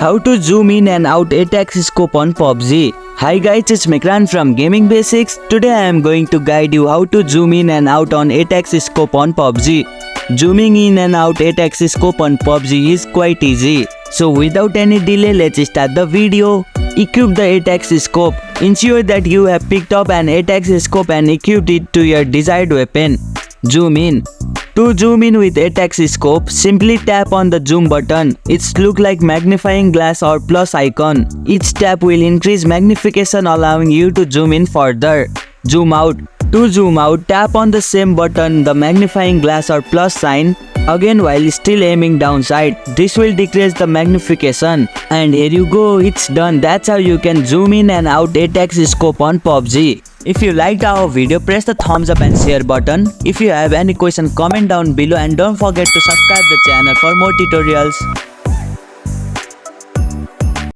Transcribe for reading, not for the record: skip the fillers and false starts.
How to zoom in and out 8x scope on PUBG. Hi guys, it's Mikran from Gaming Basics. Today I am going to guide you how to zoom in and out on 8x scope on PUBG. Zooming in and out 8x scope on PUBG is quite easy. So without any delay, let's start the video. Equip the 8x scope. Ensure that you have picked up an 8x scope and equipped it to your desired weapon. Zoom in. To zoom in with 8x scope, simply tap on the zoom button. It's look like magnifying glass or plus icon. Each tap will increase magnification, allowing you to zoom in further. Zoom out. To zoom out, tap on the same button, the magnifying glass or plus sign, again while still aiming downside. This will decrease the magnification. And here you go, it's done. That's how you can zoom in and out 8x scope on PUBG. If you liked our video, press the thumbs up and share button. If you have any question, comment down below and don't forget to subscribe the channel for more tutorials.